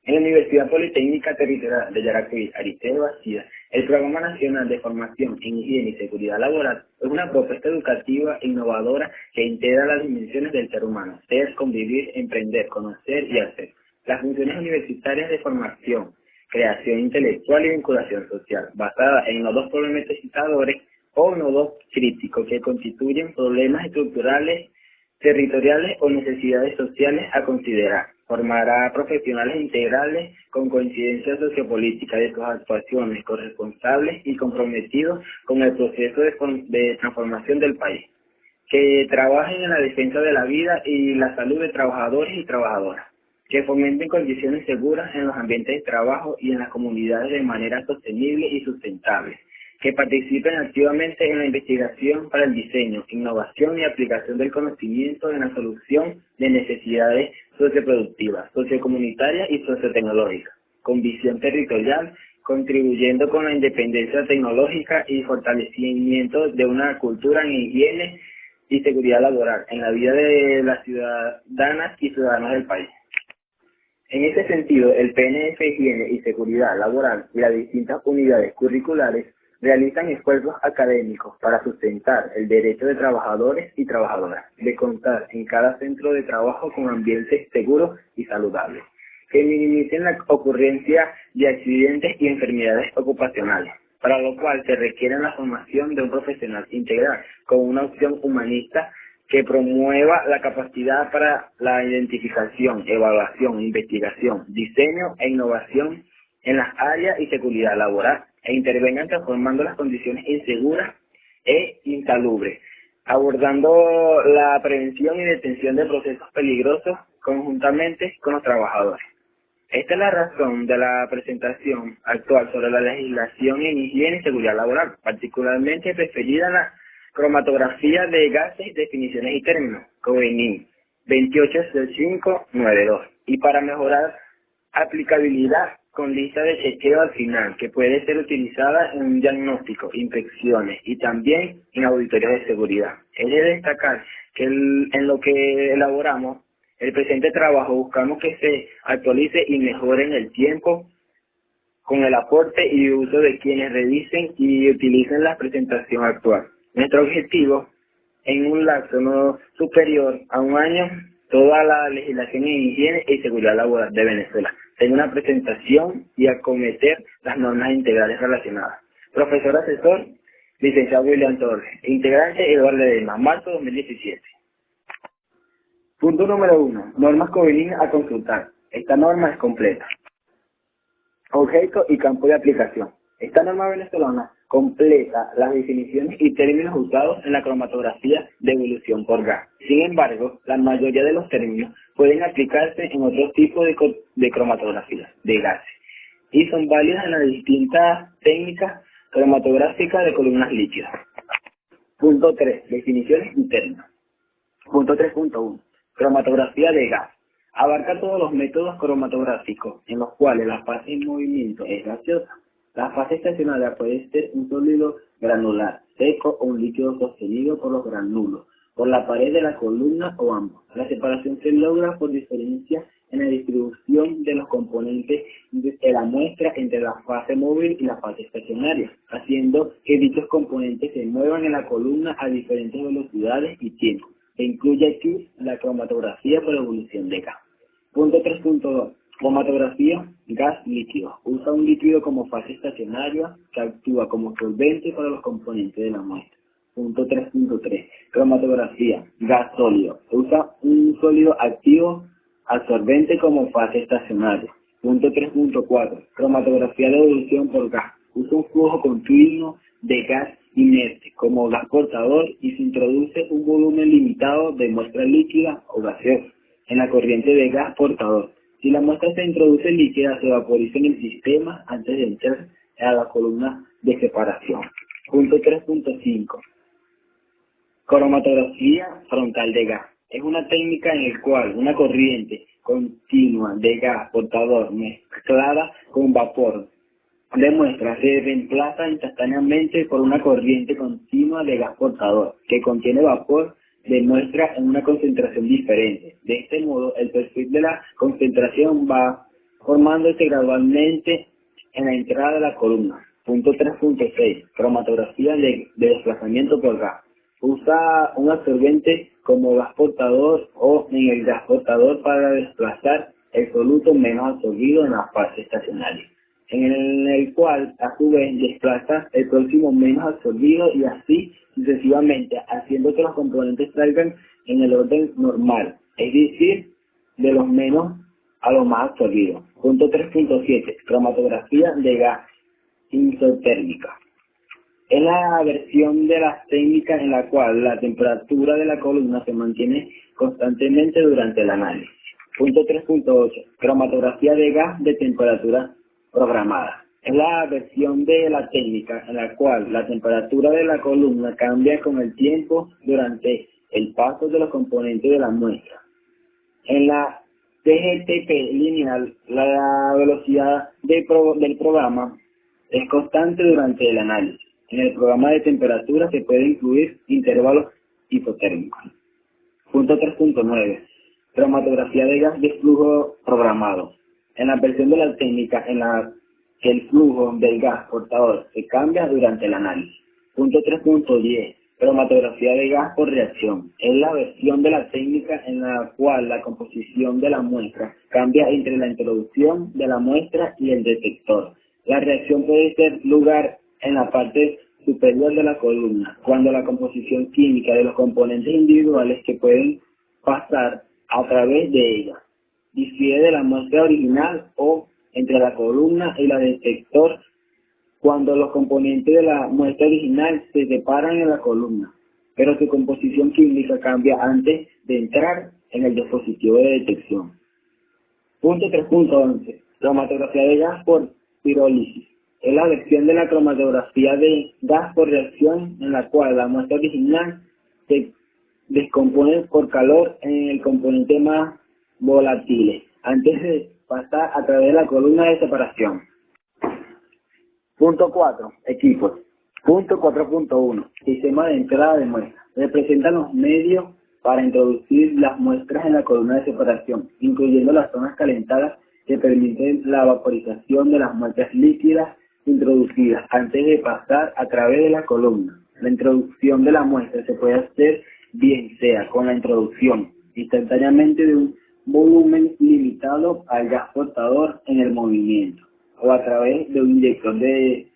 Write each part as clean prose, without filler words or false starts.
En la Universidad Politécnica Territorial de Yaracuy, Aristeo Bastida, el Programa Nacional de Formación en Higiene y Seguridad Laboral es una propuesta educativa innovadora que integra las dimensiones del ser humano: ser, convivir, emprender, conocer y hacer. Las funciones universitarias de formación, creación intelectual y vinculación social, basada en nodos problematizadores o nodos críticos que constituyen problemas estructurales, territoriales o necesidades sociales a considerar. Formará profesionales integrales con coincidencia sociopolítica de sus actuaciones, corresponsables y comprometidos con el proceso de transformación del país, que trabajen en la defensa de la vida y la salud de trabajadores y trabajadoras, que fomenten condiciones seguras en los ambientes de trabajo y en las comunidades de manera sostenible y sustentable, que participen activamente en la investigación para el diseño, innovación y aplicación del conocimiento en la solución de necesidades socioproductivas, sociocomunitarias y sociotecnológicas, con visión territorial, contribuyendo con la independencia tecnológica y fortalecimiento de una cultura en higiene y seguridad laboral en la vida de las ciudadanas y ciudadanos del país. En este sentido, el PNF Higiene y Seguridad Laboral y las distintas unidades curriculares realizan esfuerzos académicos para sustentar el derecho de trabajadores y trabajadoras de contar en cada centro de trabajo con ambientes seguros y saludables, que minimicen la ocurrencia de accidentes y enfermedades ocupacionales, para lo cual se requiere la formación de un profesional integral con una opción humanista que promueva la capacidad para la identificación, evaluación, investigación, diseño e innovación en las áreas y seguridad laboral, e intervengan transformando las condiciones inseguras e insalubres, abordando la prevención y detención de procesos peligrosos conjuntamente con los trabajadores. Esta es la razón de la presentación actual sobre la legislación en higiene y seguridad laboral, particularmente preferida la cromatografía de gases, definiciones y términos, COVENIN 286592, y para mejorar aplicabilidad con lista de chequeo al final, que puede ser utilizada en un diagnóstico, inspecciones y también en auditorías de seguridad. Es de destacar que en lo que elaboramos el presente trabajo buscamos que se actualice y mejore en el tiempo con el aporte y uso de quienes revisen y utilicen la presentación actual. Nuestro objetivo, en un lapso no superior a un año, toda la legislación en higiene y seguridad laboral de Venezuela tenga una presentación y acometer las normas integrales relacionadas. Profesor asesor, licenciado William Torres. Integrante Eduardo Ledesma, marzo 2017. Punto número 1. Normas COVENIN a consultar. Esta norma es completa. Objeto y campo de aplicación. Esta norma venezolana completa las definiciones y términos usados en la cromatografía de evolución por gas. Sin embargo, la mayoría de los términos pueden aplicarse en otros tipos de cromatografías de gases y son válidas en las distintas técnicas cromatográficas de columnas líquidas. Punto 3. Definiciones y términos. Punto 3.1. Cromatografía de gas. Abarca todos los métodos cromatográficos en los cuales la fase en movimiento es gaseosa. La fase estacionaria puede ser un sólido granular, seco o un líquido sostenido por los granulos, por la pared de la columna o ambos. La separación se logra por diferencia en la distribución de los componentes de la muestra entre la fase móvil y la fase estacionaria, haciendo que dichos componentes se muevan en la columna a diferentes velocidades y tiempos. Se incluye aquí la cromatografía por evolución de gas. Punto 3.2. Cromatografía gas líquido. Usa un líquido como fase estacionaria que actúa como solvente para los componentes de la muestra. Punto 3.3. Cromatografía gas sólido. Usa un sólido activo absorbente como fase estacionaria. Punto 3.4. Cromatografía de evolución por gas. Usa un flujo continuo de gas inerte como gas portador y se introduce un volumen limitado de muestra líquida o gaseosa en la corriente de gas portador. Si la muestra se introduce líquida, se vaporiza en el sistema antes de entrar a la columna de separación. Punto 3.5. Cromatografía frontal de gas. Es una técnica en la cual una corriente continua de gas portador mezclada con vapor de muestra se reemplaza instantáneamente por una corriente continua de gas portador que contiene vapor de muestra en una concentración diferente. De este modo, el perfil de la concentración va formándose gradualmente en la entrada de la columna. Punto 3.6. Cromatografía de desplazamiento por gas. Usa un absorbente como gas portador o en el gas portador para desplazar el soluto menos absorbido en la fase estacionaria, en el cual a su vez desplaza el próximo menos absorbido y así sucesivamente, haciendo que los componentes salgan en el orden normal, es decir, de los menos a los más absorbidos. Punto 3.7. Cromatografía de gas isotérmica. Es la versión de las técnicas en la cual la temperatura de la columna se mantiene constantemente durante el análisis. Punto 3.8. Cromatografía de gas de temperatura programada. Es la versión de la técnica en la cual la temperatura de la columna cambia con el tiempo durante el paso de los componentes de la muestra. En la TGTP lineal, la velocidad del programa es constante durante el análisis. En el programa de temperatura se puede incluir intervalos isotérmicos. Punto 3.9. Cromatografía de gas de flujo programado. En la versión de la técnica en la que el flujo del gas portador se cambia durante el análisis. Punto 3.10. Cromatografía de gas por reacción. Es la versión de la técnica en la cual la composición de la muestra cambia entre la introducción de la muestra y el detector. La reacción puede tener lugar en la parte superior de la columna, cuando la composición química de los componentes individuales que pueden pasar a través de ella difiere de la muestra original, o entre la columna y la detector, cuando los componentes de la muestra original se separan en la columna, pero su composición química cambia antes de entrar en el dispositivo de detección. Punto 3.11. Cromatografía de gas por pirólisis. Es la versión de la cromatografía de gas por reacción en la cual la muestra original se descompone por calor en el componente más volátil antes de pasar a través de la columna de separación. Punto 4. Equipos. Punto 4.1. Sistema de entrada de muestras. Representan los medios para introducir las muestras en la columna de separación, incluyendo las zonas calentadas que permiten la vaporización de las muestras líquidas introducidas antes de pasar a través de la columna. La introducción de la muestra se puede hacer bien sea con la introducción instantáneamente de un volumen limitado al gas portador en el movimiento, o a través de un inyector de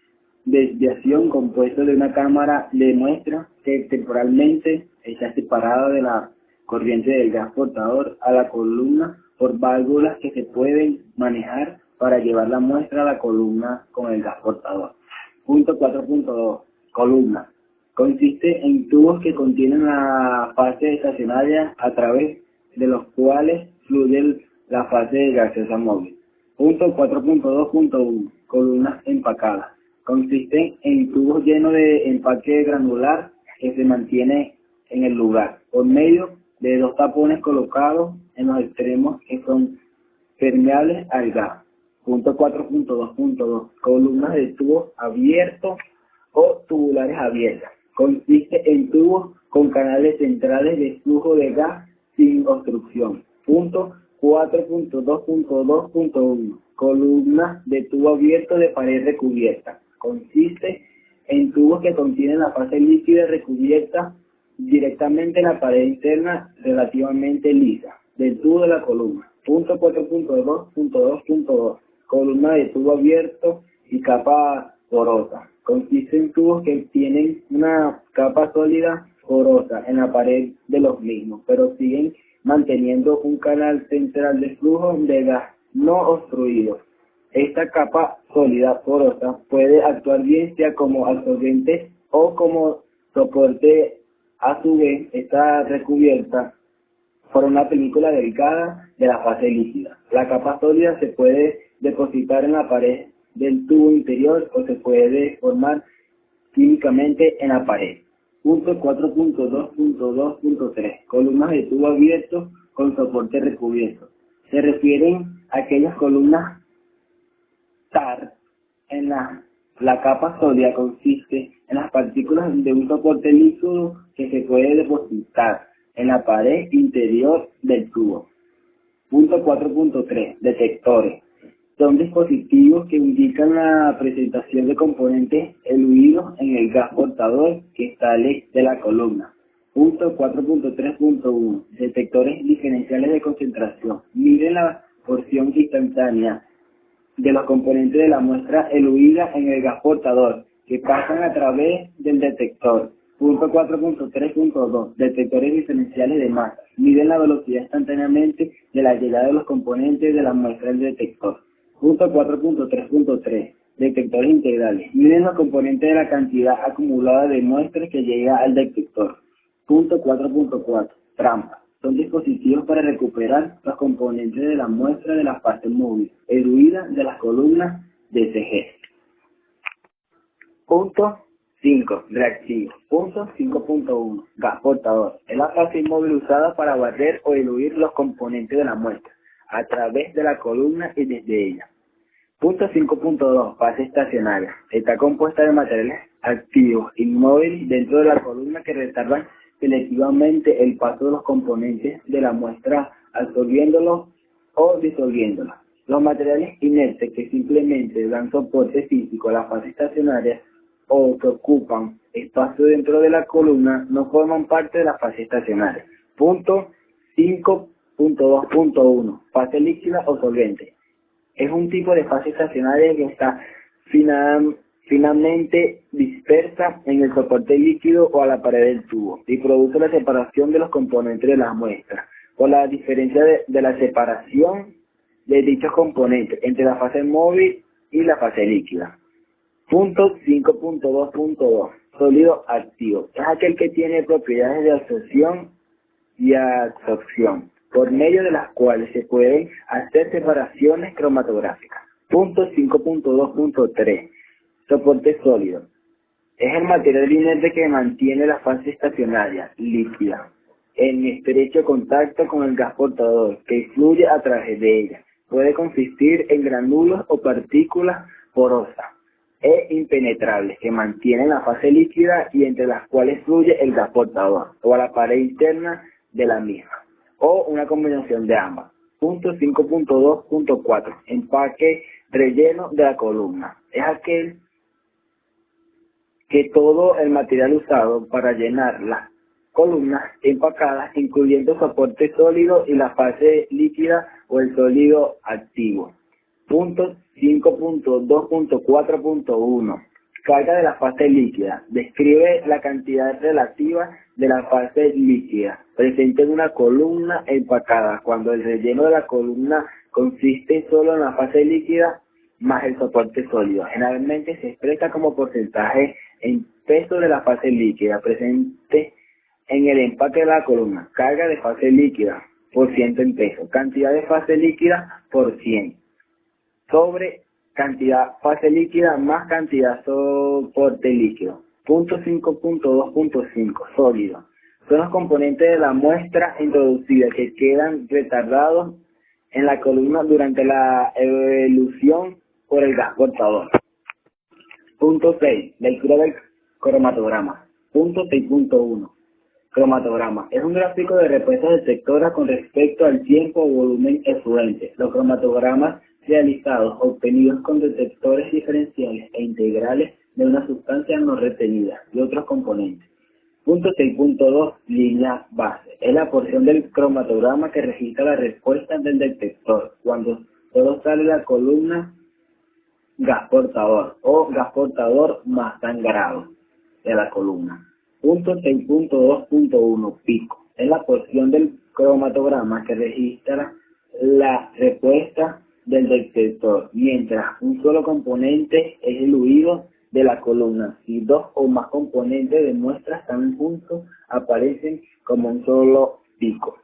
desviación compuesto de una cámara de muestra que temporalmente está separada de la corriente del gas portador a la columna por válvulas que se pueden manejar para llevar la muestra a la columna con el gas portador. Punto 4.2. Columna. Consiste en tubos que contienen la fase estacionaria a través de los cuales fluye la fase gaseosa móvil. Punto 4.2.1. Columnas empacadas. Consisten en tubos llenos de empaque granular que se mantiene en el lugar por medio de dos tapones colocados en los extremos que son permeables al gas. Punto 4.2.2. Columnas de tubos abiertos o tubulares abiertas. Consiste en tubos con canales centrales de flujo de gas sin obstrucción. Punto 4.2.2.1. Columnas de tubo abierto de pared recubierta. Consiste en tubos que contienen la fase líquida recubierta directamente en la pared interna relativamente lisa del tubo de la columna. Punto 4.2.2.2. Columna de tubo abierto y capa porosa. Consiste en tubos que tienen una capa sólida porosa en la pared de los mismos, pero siguen manteniendo un canal central de flujo de gas no obstruido. Esta capa sólida porosa puede actuar bien sea como absorbente o como soporte. A su vez, está recubierta por una película delgada de la fase líquida. La capa sólida se puede depositar en la pared del tubo interior o se puede formar químicamente en la pared. Punto 4.2.2.3. Columnas de tubo abierto con soporte recubierto. Se refieren a aquellas columnas TAR en la capa sólida consiste en las partículas de un soporte líquido que se puede depositar en la pared interior del tubo. Punto 4.3. Detectores. Son dispositivos que indican la presentación de componentes eluidos en el gas portador que sale de la columna. Punto 4.3.1. Detectores diferenciales de concentración. Miden la porción instantánea de los componentes de la muestra eluida en el gas portador que pasan a través del detector. Punto 4.3.2. Detectores diferenciales de masa. Miden la velocidad instantáneamente de la llegada de los componentes de la muestra al detector. Punto 4.3.3. Detectores integrales. Miden los componentes de la cantidad acumulada de muestras que llega al detector. Punto 4.4. Trampa. Son dispositivos para recuperar los componentes de la muestra de la fase móvil, eluida de las columnas de CG. Punto 5. Reactivo. Punto 5.1. Gas portador. Es la fase inmóvil usada para barrer o eludir los componentes de la muestra a través de la columna y desde ella. Punto 5.2. Fase estacionaria. Está compuesta de materiales activos inmóviles dentro de la columna que retardan selectivamente el paso de los componentes de la muestra absorbiéndolos o disolviéndolos. Los materiales inertes que simplemente dan soporte físico a la fase estacionaria o que ocupan espacio dentro de la columna no forman parte de la fase estacionaria. Punto 5.2.1. Fase líquida o solvente. Es un tipo de fase estacionaria que está finamente dispersa en el soporte líquido o a la pared del tubo y produce la separación de los componentes de la muestra, o la diferencia de la separación de dichos componentes entre la fase móvil y la fase líquida. Punto 5.2.2. Sólido activo. Es aquel que tiene propiedades de absorción y absorción, por medio de las cuales se pueden hacer separaciones cromatográficas. Punto 5.2.3. Soporte sólido. Es el material inerte que mantiene la fase estacionaria, líquida, en estrecho contacto con el gas portador, que fluye a través de ella. Puede consistir en granulos o partículas porosas e impenetrables que mantienen la fase líquida y entre las cuales fluye el gas portador, o a la pared interna de la misma, o una combinación de ambas. Punto 5.2.4. Empaque relleno de la columna. Es aquel que todo el material usado para llenar las columnas empacadas, incluyendo soporte sólido y la fase líquida o el sólido activo. Punto 5.2.4.1. Carga de la fase líquida. Describe la cantidad relativa de la fase líquida presente en una columna empacada cuando el relleno de la columna consiste solo en la fase líquida más el soporte sólido. Generalmente se expresa como porcentaje en peso de la fase líquida presente en el empaque de la columna. Carga de fase líquida por ciento en peso. Cantidad de fase líquida por 100 sobre cantidad fase líquida más cantidad soporte líquido. Punto 5.2.5. Sólido. Son los componentes de la muestra introducida que quedan retardados en la columna durante la evolución por el gas portador. Punto 6. Lectura del cromatograma. Punto 6.1. Cromatograma. Es un gráfico de respuesta detectora con respecto al tiempo o volumen efluente. Los cromatogramas realizados obtenidos con detectores diferenciales e integrales de una sustancia no retenida y otros componentes. Punto 6.2. Línea base. Es la porción del cromatograma que registra la respuesta del detector cuando solo sale la columna gas portador o gas portador más sangrado de la columna. Punto 6.2.1. Pico. Es la porción del cromatograma que registra la respuesta del detector, mientras un solo componente es eluido de la columna. Si dos o más componentes de muestra están juntos, aparecen como un solo pico.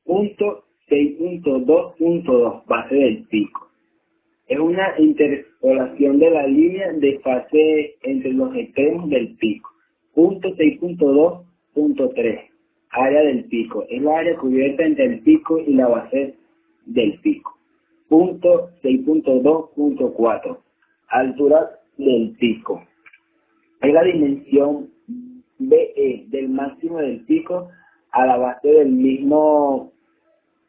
Punto 6.2.2. Base del pico. Es una interpolación de la línea de fase entre los extremos del pico. Punto 6.2.3. Área del pico. Es la área cubierta entre el pico y la base del pico. Punto 6.2.4. Altura del pico. Es la dimensión BE del máximo del pico a la base del mismo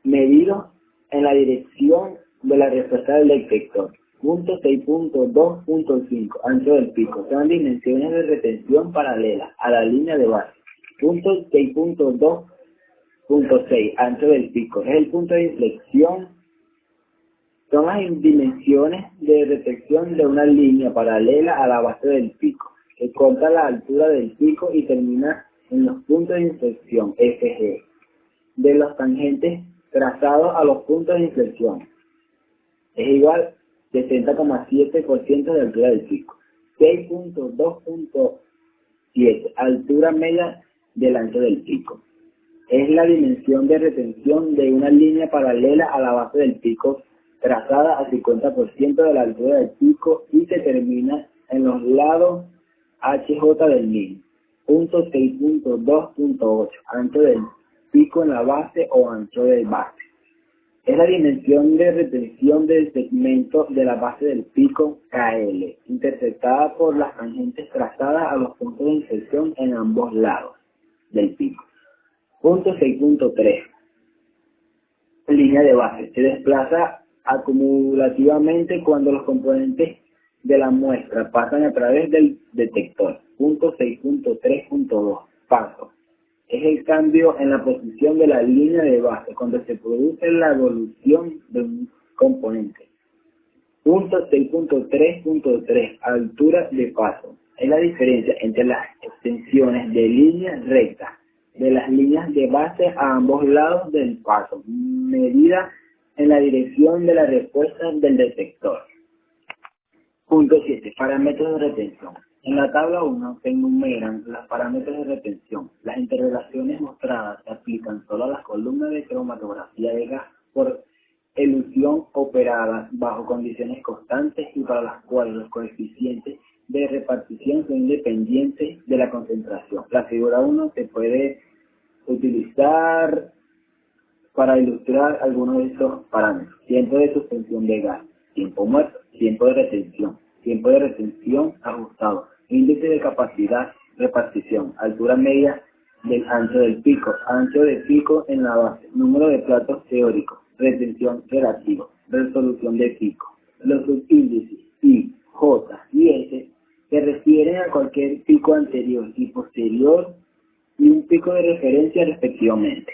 medido en la dirección de la respuesta del detector. Punto 6.2.5, ancho del pico. Son dimensiones de retención paralelas a la línea de base. Punto 6.2.6, ancho del pico. Es el punto de inflexión. Son las dimensiones de retención de una línea paralela a la base del pico, que corta la altura del pico y termina en los puntos de inflexión, FG, de los tangentes trazados a los puntos de inflexión. Es igual 60,7% de altura del pico. 6.2.7, altura media del ancho del pico. Es la dimensión de retención de una línea paralela a la base del pico, trazada a 50% de la altura del pico y se termina en los lados HJ del mismo. Punto 6.2.8, ancho del pico en la base o ancho de base. Es la dimensión de retención del segmento de la base del pico KL, interceptada por las tangentes trazadas a los puntos de inflexión en ambos lados del pico. Punto 6.3. Línea de base. Se desplaza acumulativamente cuando los componentes de la muestra pasan a través del detector. Punto 6.3.2. Paso. Es el cambio en la posición de la línea de base cuando se produce la evolución de un componente. Punto 6.3.3. Altura de paso. Es la diferencia entre las extensiones de líneas rectas de las líneas de base a ambos lados del paso, medida en la dirección de la respuesta del detector. Punto 7. Parámetros de retención. En la tabla 1 se enumeran los parámetros de retención. Las interrelaciones mostradas se aplican solo a las columnas de cromatografía de gas por elusión operadas bajo condiciones constantes y para las cuales los coeficientes de repartición son independientes de la concentración. La figura 1 se puede utilizar para ilustrar algunos de estos parámetros. Tiempo de suspensión de gas, tiempo muerto, tiempo de retención ajustado, índice de capacidad, repartición, altura media del ancho del pico, ancho de pico en la base, número de platos teóricos, retención relativo, resolución de pico. Los subíndices I, J y S se refieren a cualquier pico anterior y posterior y un pico de referencia respectivamente.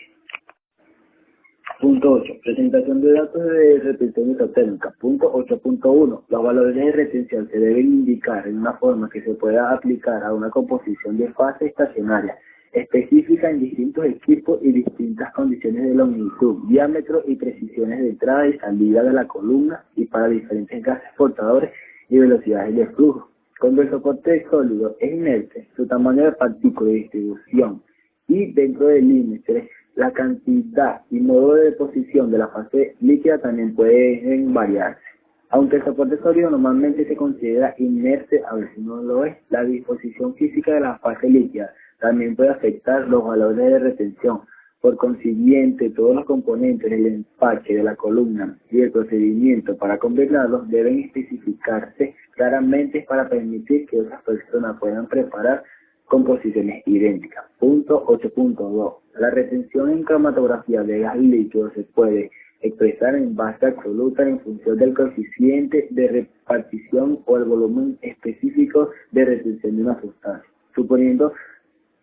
Punto 8. Presentación de datos de retención isotécnica. Punto 8.1. Los valores de retención se deben indicar en una forma que se pueda aplicar a una composición de fase estacionaria específica en distintos equipos y distintas condiciones de longitud, diámetro y precisiones de entrada y salida de la columna y para diferentes gases portadores y velocidades de flujo. Cuando el soporte sólido es inerte, su tamaño de partícula y distribución y dentro del límite, la cantidad y modo de deposición de la fase líquida también pueden variarse. Aunque el soporte sólido normalmente se considera inerte, a veces no lo es, la disposición física de la fase líquida también puede afectar los valores de retención. Por consiguiente, todos los componentes del empaque de la columna y el procedimiento para combinarlos deben especificarse claramente para permitir que otras personas puedan preparar composiciones idénticas. Punto 8.2. La retención en cromatografía de gas líquido se puede expresar en base absoluta en función del coeficiente de repartición o el volumen específico de retención de una sustancia, suponiendo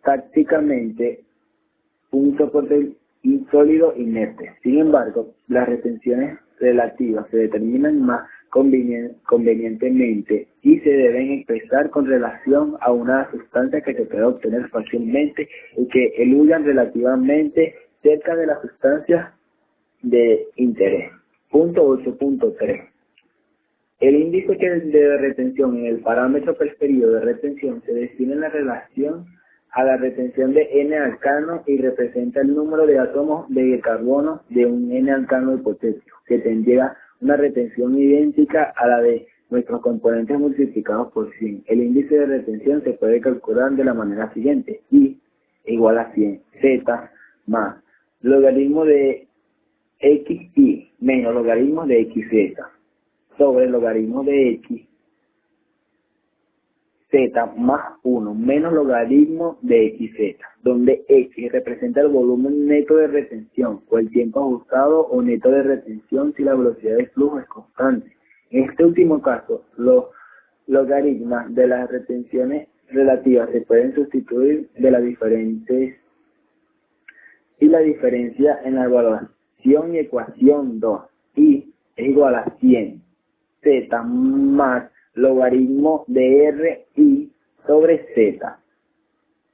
tácticamente un soporte sólido inerte. Sin embargo, las retenciones relativas se determinan más convenientemente y se deben expresar con relación a una sustancia que se puede obtener fácilmente y que eludan relativamente cerca de las sustancias de interés. Punto 8.3. El índice de retención en el parámetro preferido de retención se define en la relación a la retención de N-alcano y representa el número de átomos de carbono de un N-alcano hipotético, que tendría una retención idéntica a la de nuestros componentes multiplicados por 100. El índice de retención se puede calcular de la manera siguiente: I igual a 100, Z más logaritmo de XI menos logaritmo de XZ sobre logaritmo de X Z más 1 menos logaritmo de XZ, donde X representa el volumen neto de retención o el tiempo ajustado o neto de retención si la velocidad de flujo es constante. En este último caso, los logaritmos de las retenciones relativas se pueden sustituir de las diferentes y la diferencia en la evaluación y ecuación 2 y es igual a 100 Z más logaritmo de R I sobre Z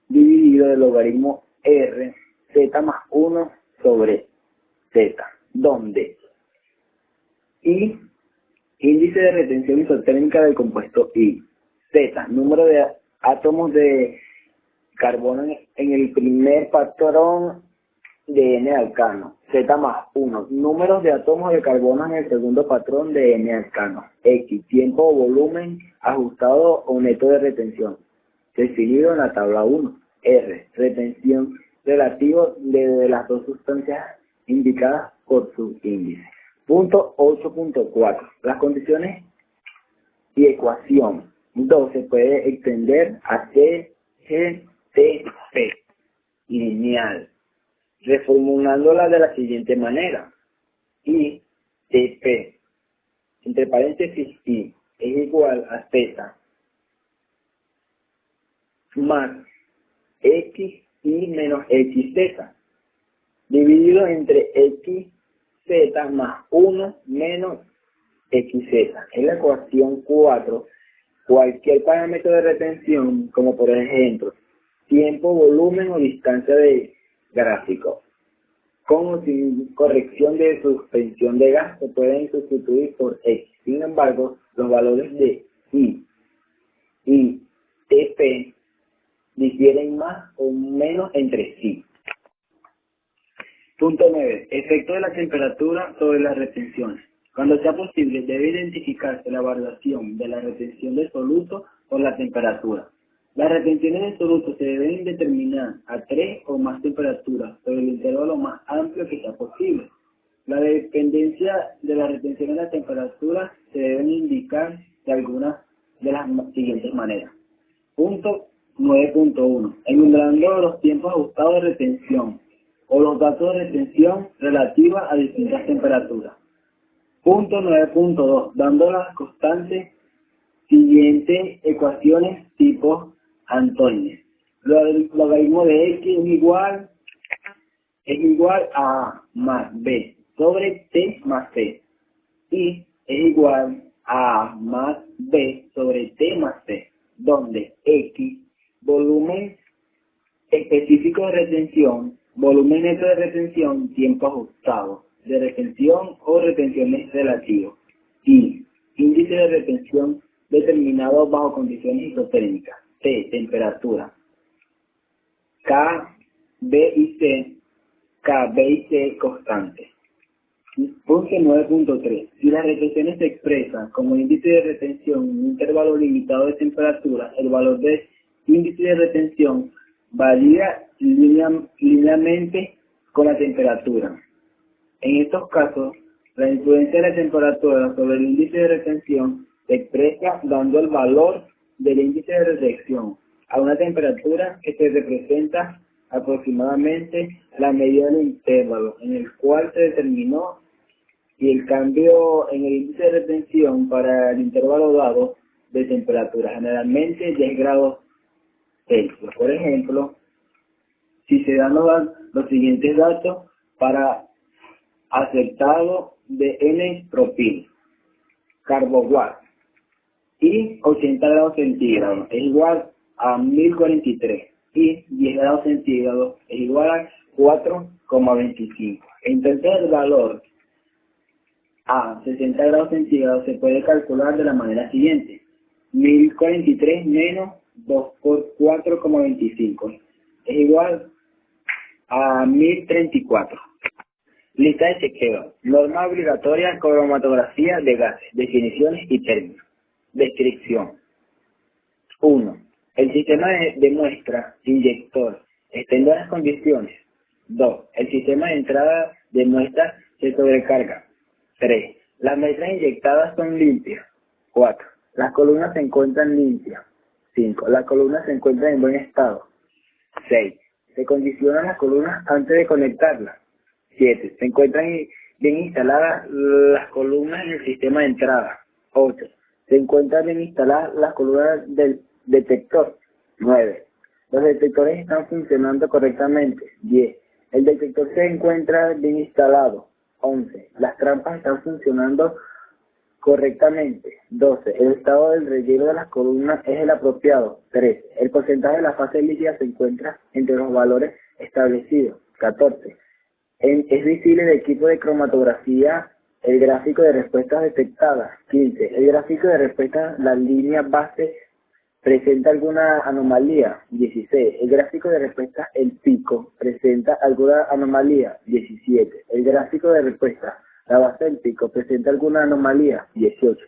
dividido del logaritmo R Z más 1 sobre Z, donde I, índice de retención isotérmica del compuesto I, Z, número de átomos de carbono en el primer patrón de N-alcano, Z más 1, números de átomos de carbono en el segundo patrón de N-alcano, X, tiempo o volumen ajustado o neto de retención, definido en la tabla 1, R, retención relativo de las dos sustancias indicadas por su índice. Punto 8.4. Las condiciones y ecuación 2 se puede extender a C, G, T, P, lineal, reformulándola de la siguiente manera: I, T, P, entre paréntesis I, es igual a Z más X, Y menos XZ, dividido entre XZ más 1 menos XZ. En la ecuación 4, cualquier parámetro de retención, como por ejemplo tiempo, volumen o distancia de gráfico, con o sin corrección de suspensión de gas, se pueden sustituir por X. Sin embargo, los valores de I y TP difieren más o menos entre sí. Punto 9. Efecto de la temperatura sobre las retenciones. Cuando sea posible, debe identificarse la variación de la retención del soluto por la temperatura. Las retenciones del soluto se deben determinar a 3 o más temperaturas sobre el intervalo más amplio que sea posible. La dependencia de la retención en la temperatura se deben indicar de algunas de las siguientes maneras. Punto 9.1. Enumerando los tiempos ajustados de retención o los datos de retención relativa a distintas temperaturas. Punto 9.2. Dando las constantes siguientes ecuaciones tipo Antoine. Logaritmo de X es igual a A más B sobre T más C. Y es igual a A más B sobre T más C, donde X, volumen específico de retención, volumen neto de retención, tiempo ajustado de retención o retenciones relativos, y índice de retención determinado bajo condiciones isotérmicas, T, temperatura, K, B y C constantes. Punto 9.3. Si las retenciones se expresan como índice de retención en un intervalo limitado de temperatura, el valor de índice de retención varía linealmente con la temperatura. En estos casos, la influencia de la temperatura sobre el índice de retención se expresa dando el valor del índice de retención a una temperatura que se representa aproximadamente la medida del intervalo en el cual se determinó, y el cambio en el índice de retención para el intervalo dado de temperatura, generalmente 10 grados Celsius. Por ejemplo, si se dan los siguientes datos para aceptado de N-propil, carbowatt, y 80 grados centígrados es igual a 1043 y 10 grados centígrados es igual a 4,25. Entonces el valor a 60 grados centígrados se puede calcular de la manera siguiente: 1043 menos 2 por 4,25 es igual a 1034. Lista de chequeo. Norma obligatoria, cromatografía de gases, definiciones y términos. Descripción. 1. El sistema de muestra inyector está en buenas condiciones. 2. El sistema de entrada de muestra se sobrecarga. 3. Las muestras inyectadas son limpias. 4. Las columnas se encuentran limpias. 5. Las columnas se encuentran en buen estado. 6. Se condicionan las columnas antes de conectarlas. 7. Se encuentran bien instaladas las columnas en el sistema de entrada. 8. Se encuentran bien instaladas las columnas del detector. 9. Los detectores están funcionando correctamente. 10. El detector se encuentra bien instalado. 11. Las trampas están funcionando correctamente. 12. El estado del relleno de las columnas es el apropiado. 13. El porcentaje de la fase líquida se encuentra entre los valores establecidos. 14. Es visible el equipo de cromatografía el gráfico de respuestas detectadas. 15. El gráfico de respuestas, la línea base, presenta alguna anomalía. 16. El gráfico de respuesta, el pico, presenta alguna anomalía. 17. El gráfico de respuesta, la base del pico, presenta alguna anomalía. 18.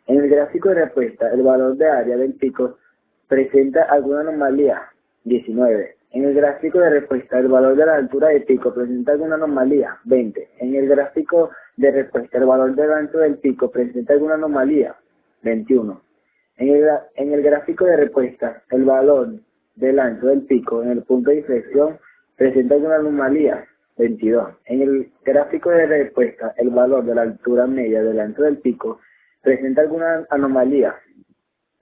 En el gráfico de respuesta, el valor de área del pico presenta alguna anomalía. 19. En el gráfico de respuesta, el valor de la altura del pico presenta alguna anomalía. 20. En el gráfico de respuesta, el valor del ancho del pico presenta alguna anomalía. 21. En el gráfico de respuesta, el valor del ancho del pico en el punto de inflexión presenta alguna anomalía. 22. En el gráfico de respuesta, el valor de la altura media del ancho del pico presenta alguna anomalía.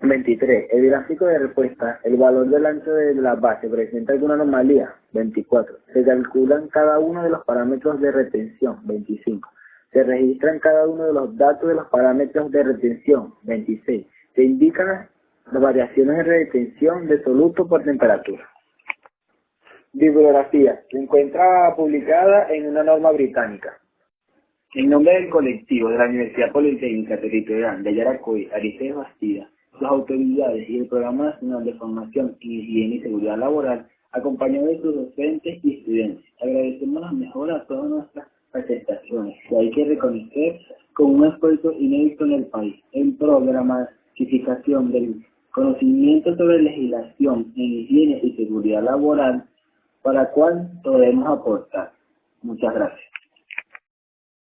23. El gráfico de respuesta, el valor del ancho de la base presenta alguna anomalía. 24. Se calculan cada uno de los parámetros de retención. 25. Se registran cada uno de los datos de los parámetros de retención. 26. Se indican las variaciones de retención de soluto por temperatura. Bibliografía. Se encuentra publicada en una norma británica. En nombre del colectivo de la Universidad Politécnica Territorial de Yaracuy, Aristóteles Bastida, sus autoridades y el Programa Nacional de Formación en Higiene y Seguridad Laboral, acompañado de sus docentes y estudiantes, agradecemos la mejora a todas nuestras presentaciones, que hay que reconocer con un esfuerzo inédito en el país, en programación del conocimiento sobre legislación en higiene y seguridad laboral, para cual podemos aportar. Muchas gracias.